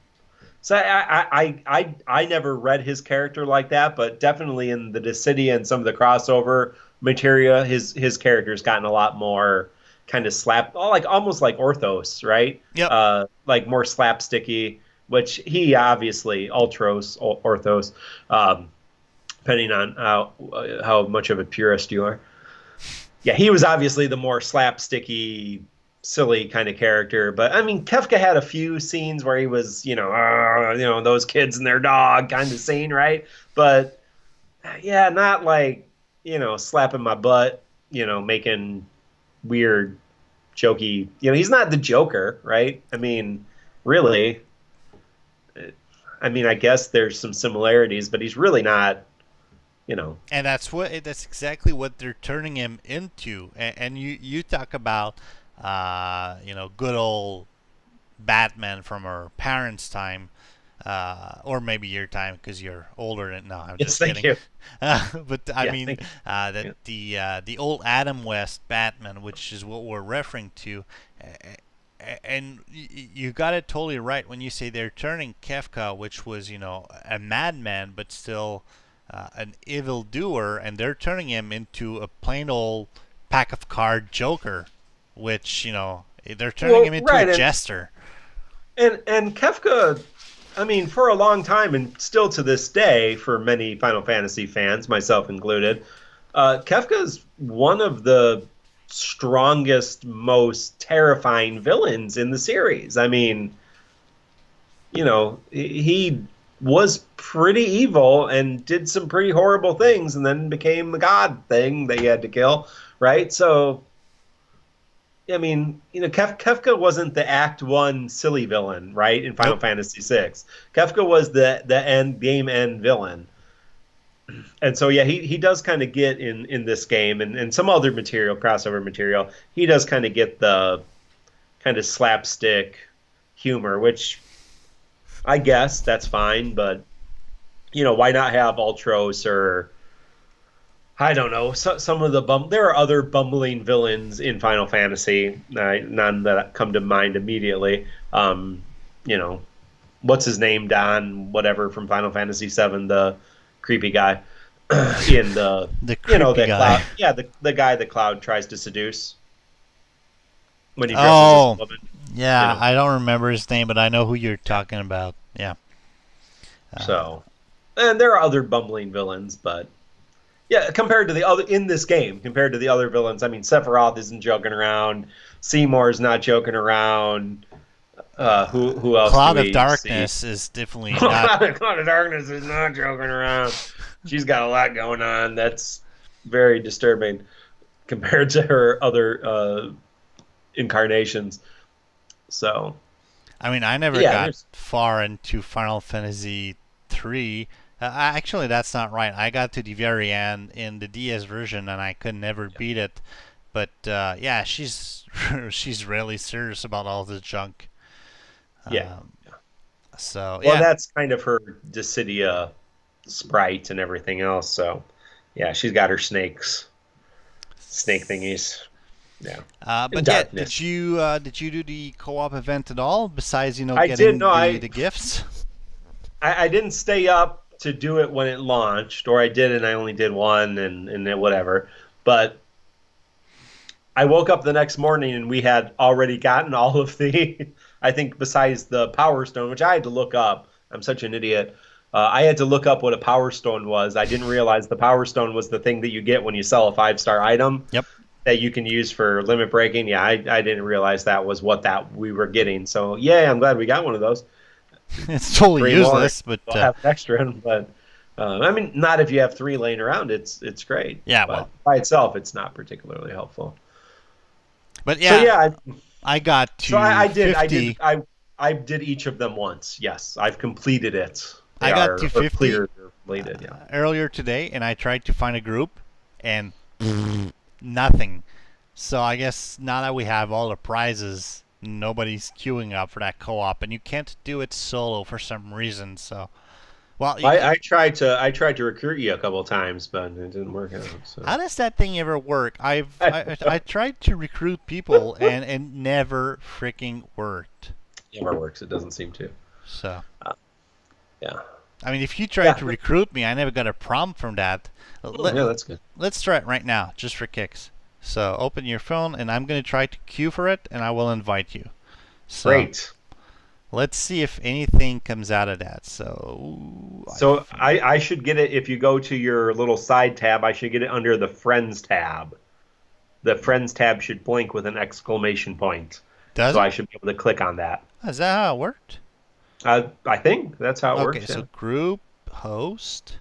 so I never read his character like that, but definitely in the Dissidia and some of the crossover materia, his character's gotten a lot more kind of like almost like Orthos, right? Yep. Like more slapsticky, which he obviously Ultros Orthos, depending on how much of a purist you are. Yeah, he was obviously the more slapsticky, silly kind of character. But I mean, Kefka had a few scenes where he was, those kids and their dog kind of scene, right? But yeah, not like, slapping my butt, making weird, jokey. He's not the Joker, right? I mean, really. I mean, I guess there's some similarities, but he's really not, you know. And that's exactly what they're turning him into. And you talk about good old Batman from our parents' time, or maybe your time because you're older than. No, I'm Yes, just thank kidding. you. But I Yeah, mean thank you. that Yeah. the old Adam West Batman, which is what we're referring to. And you got it totally right when you say they're turning Kefka, which was a madman but still an evil doer, and they're turning him into a plain old pack of card Joker, which they're turning him Well, into a right, jester. and Kefka, I mean, for a long time and still to this day, for many Final Fantasy fans, myself included, Kefka's one of the strongest, most terrifying villains in the series. I mean, he was pretty evil and did some pretty horrible things, and then became the god thing that you had to kill, right? So I mean, Kefka wasn't the Act One silly villain, right? In Final Nope. Fantasy VI, Kefka was the end game end villain, and so yeah, he does kind of get in this game and some other material, crossover material. He does kind of get the kind of slapstick humor, which I guess that's fine, but why not have Ultros or I don't know. Some of the there are other bumbling villains in Final Fantasy. None that come to mind immediately. You know, what's his name, Don, whatever from Final Fantasy VII, the creepy guy in the, The creepy that guy. Cloud, yeah, the guy that Cloud tries to seduce when he dresses as a Oh, woman, you yeah. know. I don't remember his name, but I know who you're Yeah. talking about. Yeah. Uh, So, and there are other bumbling villains, but yeah, compared to the other in this game, compared to the other villains, I mean, Sephiroth isn't joking around. Seymour's not joking around. Who else do Cloud of we see? Darkness is definitely not. Cloud of Darkness is not joking around. She's got a lot going on. That's very disturbing compared to her other incarnations. So I mean, I never yeah, got there's far into Final Fantasy 3. Actually, that's not right. I got to the very end in the DS version, and I could never beat it. But yeah, she's she's really serious about all this junk. yeah. Um, so Well, yeah, that's kind of her Dissidia sprite and everything else. So yeah, she's got her snake thingies. Yeah, in but yeah, darkness. did you do the co-op event at all? Besides, I did no, getting the gifts. I didn't stay up to do it when it launched, or I did and I only did one and then whatever. But I woke up the next morning and we had already gotten all of the, I think besides the Power Stone, which I had to look up. I'm such an idiot. I had to look up what a Power Stone was. I didn't realize the Power Stone was the thing that you get when you sell a 5-star item Yep, that you can use for limit breaking. Yeah, I didn't realize that was what that we were getting. So yeah, I'm glad we got one of those. it's totally Three more, useless, but we'll have an extra. But I mean, not if you have three laying around. It's great, yeah, but well, by itself, it's not particularly helpful. but So yeah, yeah, I got so to I did 50. I did each of them once. Yes, I've completed it. They I got are to or 50 cleared or completed. Yeah. earlier today, and I tried to find a group, and nothing. So I guess now that we have all the prizes, nobody's queuing up for that co-op, and you can't do it solo for some reason. So, well, I tried to recruit you a couple times, but it didn't work out. So how does that thing ever work? I tried to recruit people, and it never freaking worked. never works. It doesn't seem to. So, Uh, yeah. I mean, if you tried Yeah. to recruit me, I never got a prompt from that. Oh, yeah, that's good. Let's try it right now, just for kicks. So open your phone, and I'm going to try to queue for it, and I will invite you. So Great. let's see if anything comes out of that. So So I should get it if you go to your little side tab. I should get it under the Friends tab. The Friends tab should blink with an exclamation point. does So I it? should be able to click on that. Is that how it worked? I think that's how it Okay, works. so Yeah. group host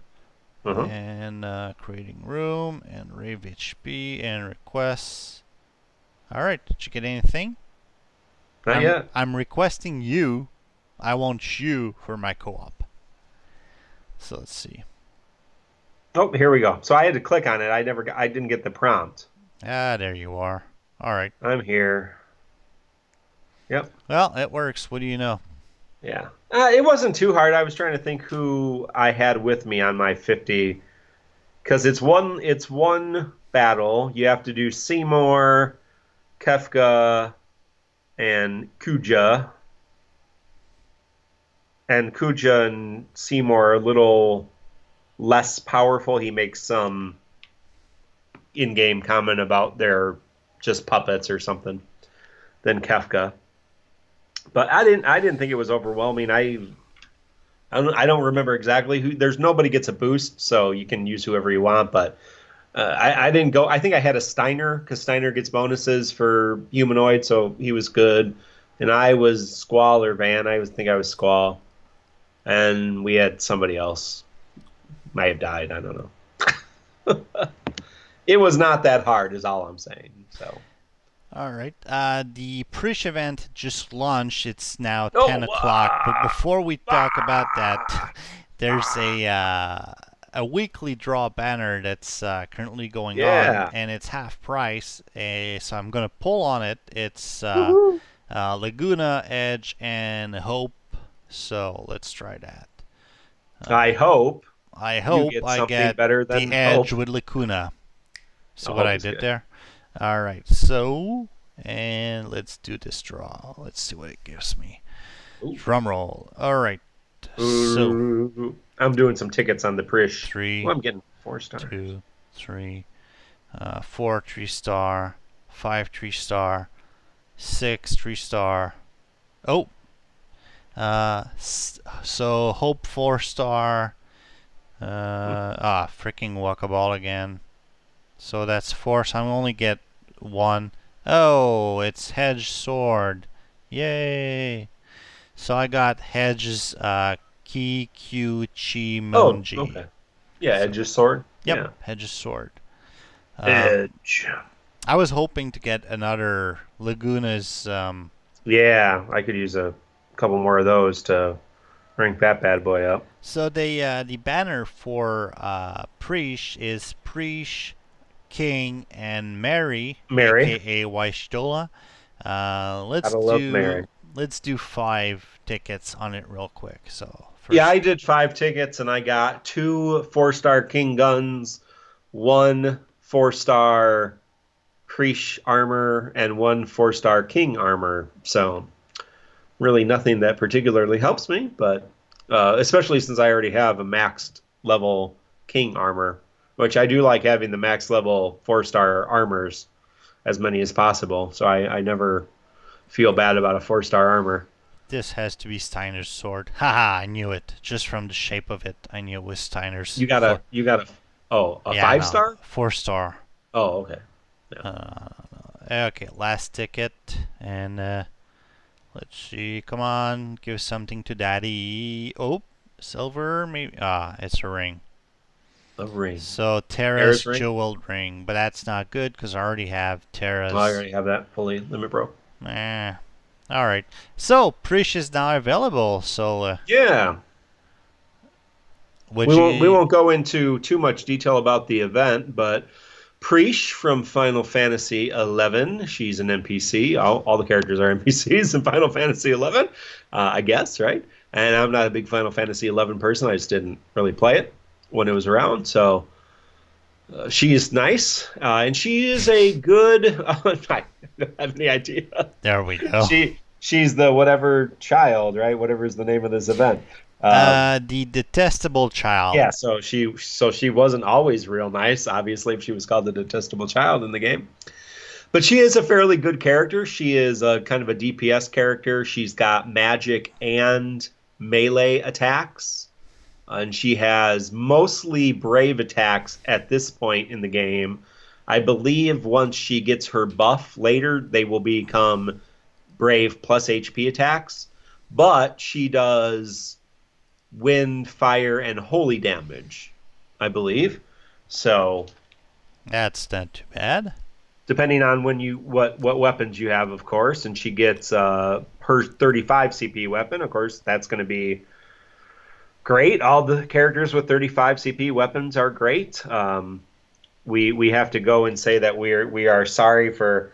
Uh-huh. and creating room and rave HP and requests. All right, did you get anything? Not yet. I'm requesting you. I want you for my co-op. So let's see. Oh, here we go. So I had to click on it. I didn't get the prompt. Ah, there you are. All right. I'm here. Yep. Well, it works. What do you know? Yeah. It wasn't too hard. I was trying to think who I had with me on my 50 because it's one battle. You have to do Seymour, Kefka, and Kuja. And Kuja and Seymour are a little less powerful. He makes some in-game comment about they're just puppets or something than Kefka. But I didn't think it was overwhelming. I don't remember exactly who. There's nobody gets a boost, so you can use whoever you want. But I didn't go. I think I had a Steiner because Steiner gets bonuses for humanoid, so he was good. And I was Squall or Van. Think I was Squall, and we had somebody else. Might have died. I don't know. It was not that hard, is all I'm saying. So. All right. The Prishe event just launched. It's now Oh, 10 o'clock. But before we talk about that, there's a weekly draw banner that's currently going on, yeah. and it's half price. So I'm going to pull on it. It's Woohoo. Laguna, Edge, and Hope. So let's try that. I hope I you hope get I something get better the than Edge hope. with Lacuna. So Oh, what hope I is did good. there. All right. So, and let's do this draw. Let's see what it gives me. Ooh. Drum roll. All right. So Ooh. I'm doing some tickets on the Prishe. Oh, three, I'm getting 4 stars. 2, 3, 4 3-star, 5 3-star, 6 3-star. Oh, so Hope 4-star. Freaking Walkaball again. So that's 4. So I'm only get 1. Oh, it's Hedge Sword. Yay! So I got Hedge's Ki Q Chi Oh, Monji. okay. Yeah, So Edge's sword. yep, Yeah. Hedge's Sword. Edge. I was hoping to get another Laguna's. Yeah, I could use a couple more of those to rank that bad boy up. So the banner for Prishe is Prishe, King, and Mary, Mary. aka Waishdola. Let's Gotta love Mary. do 5 tickets on it real quick. So Yeah, first, I did 5 tickets and I got 2 4-star King guns, 1 4-star Krish armor, and 1 4-star King armor. So really nothing that particularly helps me, but especially since I already have a maxed level King armor, which I do like having the max level 4-star armors as many as possible. So I never feel bad about a 4-star armor. this has to be Steiner's sword. Haha, I knew it. Just from the shape of it, I knew it was Steiner's. You got a oh, a Yeah, five no, star? 4-star. Oh, okay. Yeah. Okay, last ticket, and let's see. Come on, give something to Daddy. Oh, silver, maybe. It's a ring. A ring. So Terra's Terra's ring? jeweled ring, but that's not good because I already have Well, I Terra's. already have that fully limit broke. Eh. All right. So Prishe is now available. So Yeah. would We won't go into too much detail about the event, but Prishe from Final Fantasy 11. She's an NPC. All the characters are NPCs in Final Fantasy 11, I guess, right? And I'm not a big Final Fantasy 11 person. I just didn't really play it when it was around. So she is nice, and she is a good. I don't have any idea. There we go. She's the whatever child, right? Whatever is the name of this event. Um, The detestable child. yeah, so she wasn't always real nice. Obviously, if she was called the detestable child in the game, but she is a fairly good character. She is a kind of a DPS character. She's got magic and melee attacks, and she has mostly brave attacks at this point in the game. I believe once she gets her buff later, they will become brave plus HP attacks. But she does wind, fire, and holy damage, I believe. So That's not too bad. depending on when you what weapons you have, of course, and she gets her 35 CP weapon, of course, that's going to be great. All the characters with 35 CP weapons are great. We have to go and say that we are sorry for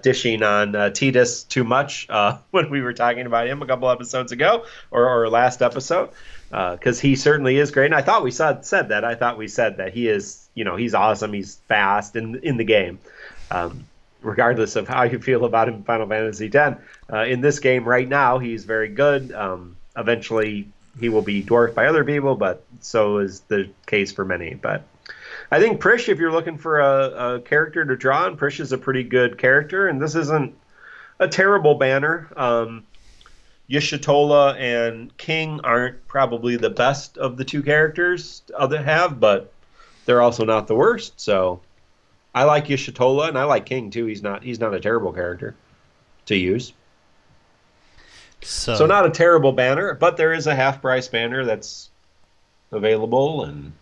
dishing on Titus too much when we were talking about him a couple episodes ago or last episode, because he certainly is great. And I thought we said that. I thought we said that he is, he's awesome. He's fast in the game. Regardless of how you feel about him in Final Fantasy X, in this game right now, he's very good. Eventually, he will be dwarfed by other people, but so is the case for many. But I think Prishe, if you're looking for a character to draw on, Prishe is a pretty good character, and this isn't a terrible banner. Yeshitola and King aren't probably the best of the two characters to have, but they're also not the worst. So I like Yeshitola, and I like King too. He's not a terrible character to use. So not a terrible banner, but there is a half price banner that's available, and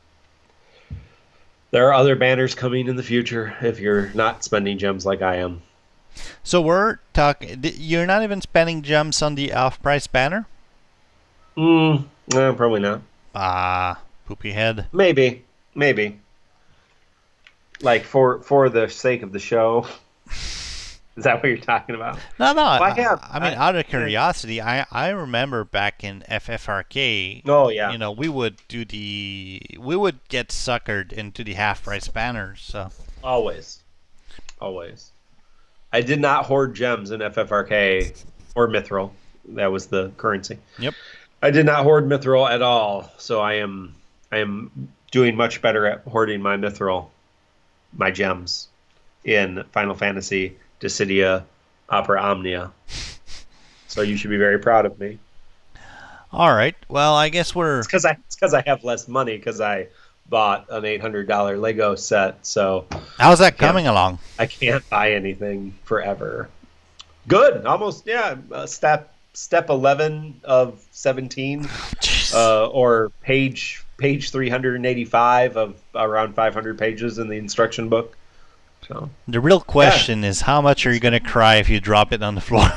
there are other banners coming in the future if you're not spending gems like I am. So we're talking. You're not even spending gems on the off-price banner? No, probably not. Poopy head. Maybe. Like for the sake of the show. Is that what you're talking about? No. Well, I mean, out of curiosity, I remember back in FFRK. Oh yeah. We would get suckered into the half-price banners. So Always. I did not hoard gems in FFRK or Mithril. that was the currency. Yep. I did not hoard mithril at all, so I am doing much better at hoarding my mithril, my gems in Final Fantasy, Dissidia, Opera Omnia. So you should be very proud of me. All right. Well, I guess we're. It's because I have less money because I bought an $800 Lego set, so How's I that can't coming along? I can't buy anything forever. Good, almost yeah. Step 11 of 17, Jeez. or page 385 of around 500 pages in the instruction book. So The real yeah, question is how much are you going to cry if you drop it on the floor?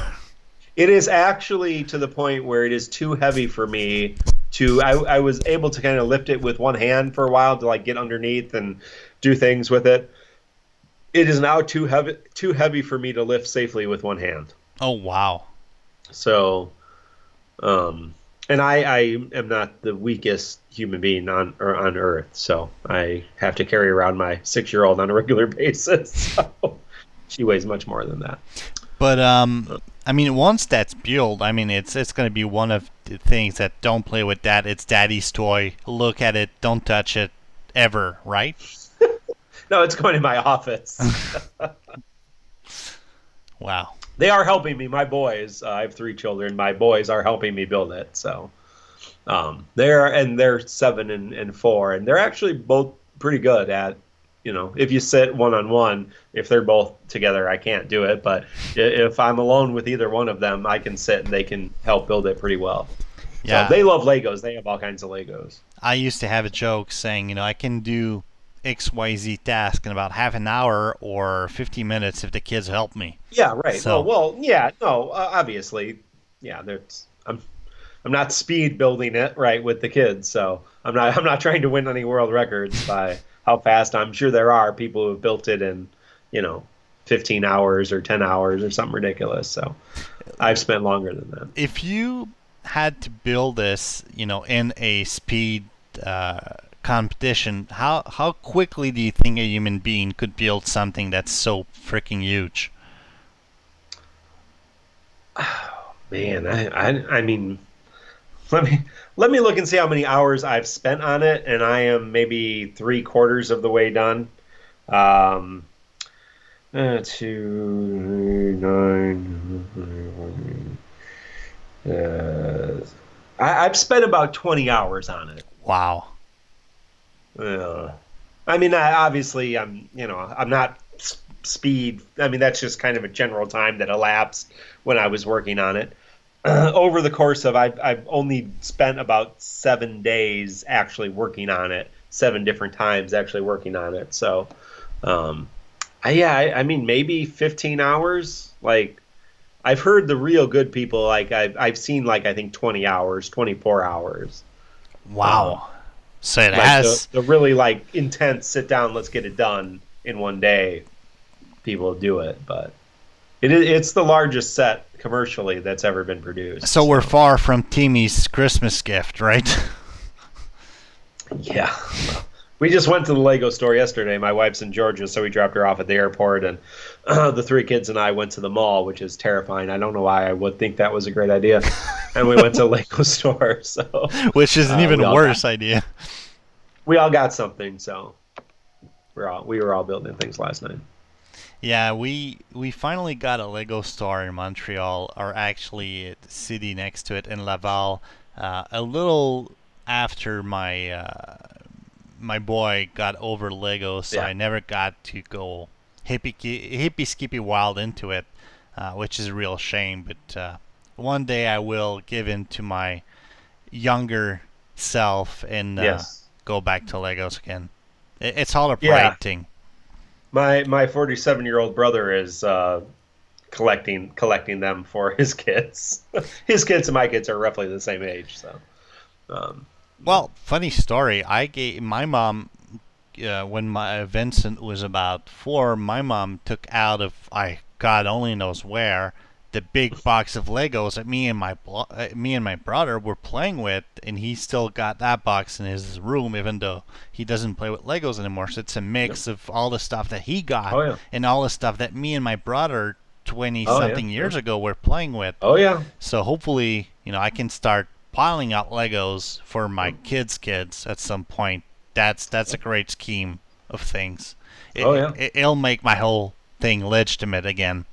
it is actually to the point where it is too heavy for me to. I was able to kind of lift it with one hand for a while to like get underneath and do things with it. It is now too heavy for me to lift safely with one hand. Oh, wow. So, um, and I am not the weakest human being on Earth, so I have to carry around my 6-year-old on a regular basis. So she weighs much more than that. But I mean, once that's built, I mean, it's going to be one of the things that don't play with that. It's daddy's toy. Look at it. Don't touch it ever, right? No, it's going in my office. Wow. They are helping me. My boys, I have 3 children. My boys are helping me build it. So they're 7 and 4, and they're actually both pretty good at. If you sit one on one, if they're both together, I can't do it. But if I'm alone with either one of them, I can sit and they can help build it pretty well. So Yeah. they love Legos. They have all kinds of Legos. I used to have a joke saying, I can do XYZ task in about half an hour or 50 minutes if the kids help me. Yeah, right. Oh, So, well, yeah, no, obviously, yeah. I'm not speed building it right with the kids, so I'm not trying to win any world records by how fast. I'm sure there are people who have built it in, you know, 15 hours or 10 hours or something ridiculous. So I've spent longer than that. if you had to build this, in a speed competition, how quickly do you think a human being could build something that's so freaking huge? Man, I mean, let me look and see how many hours I've spent on it, and I am maybe 3/4 of the way done. Um, 2, 9. I've spent about 20 hours on it. Wow. Uh, I mean, obviously, I'm not speed. I mean, that's just kind of a general time that elapsed when I was working on it. Over the course of, I've only spent about 7 days actually working on it, 7 different times actually working on it. So, um, yeah, I mean, maybe 15 hours. Like, I've heard the real good people, like, I've seen, like, I think 20 hours, 24 hours. Um, Wow. So it like the, has. the really, like, intense sit down, let's get it done in one day people do it. But it's the largest set commercially that's ever been produced. So we're So, far from Timmy's Christmas gift, right? yeah. We just went to the Lego store yesterday. My wife's in Georgia, so we dropped her off at the airport, and the 3 kids and I went to the mall, which is terrifying. I don't know why I would think that was a great idea. And we went to the Lego store, so Which is an we even all got worse idea. something. So we were all building things last night. Yeah, we finally got a Lego store in Montreal, or actually the city next to it in Laval, a little after my boy got over Lego, so Yeah, I never got to go hippie skippy wild into it, which is a real shame. But one day I will give in to my younger self and yes, go back to Legos again. It's all a yeah. pride thing. My 47-year-old brother is collecting them for his kids. His kids and my kids are roughly the same age, so um, Well, funny story. I gave my mom when my Vincent was about 4. My mom took out of God only knows where the big box of Legos that me and my brother were playing with, and he still got that box in his room, even though he doesn't play with Legos anymore. So it's a yep. mix of all the stuff that he got Oh yeah, and all the stuff that me and my brother 20 Oh yeah, something years sure. ago we're playing with. Oh yeah. So hopefully, I can start piling out Legos for my kids at some point. That's a great scheme of things. Oh yeah. It'll make my whole thing legitimate again.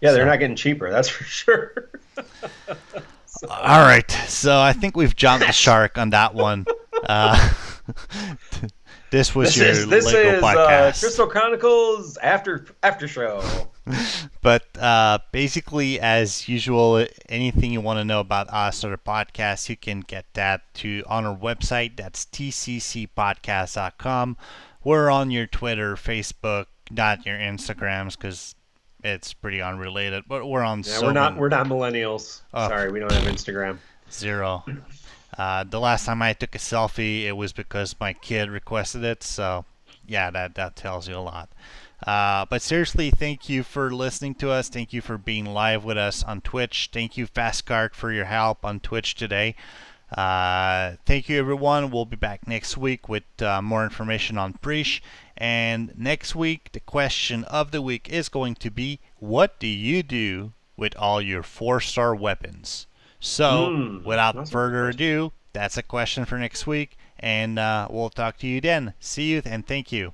Yeah, they're So, not getting cheaper, that's for sure. all right. So I think we've jumped the shark on that one. Uh, this was your This Lego is podcast. Crystal Chronicles after show. But basically, as usual, anything you want to know about us or the podcast, you can get that on our website. That's tccpodcast.com. We're on your Twitter, Facebook, not your Instagrams, because it's pretty unrelated. But we're on Yeah, so many. we're not millennials. Oh, Sorry, we don't have Instagram. zero. The last time I took a selfie, it was because my kid requested it. So, yeah, that tells you a lot. But seriously, thank you for listening to us. Thank you for being live with us on Twitch. Thank you, Fastcart, for your help on Twitch today. Thank you, everyone. We'll be back next week with more information on Prishe. And next week, the question of the week is going to be, what do you do with all your 4-star weapons? So, without That's a good further question. ado, that's a question for next week. And we'll talk to you then. See you and thank you.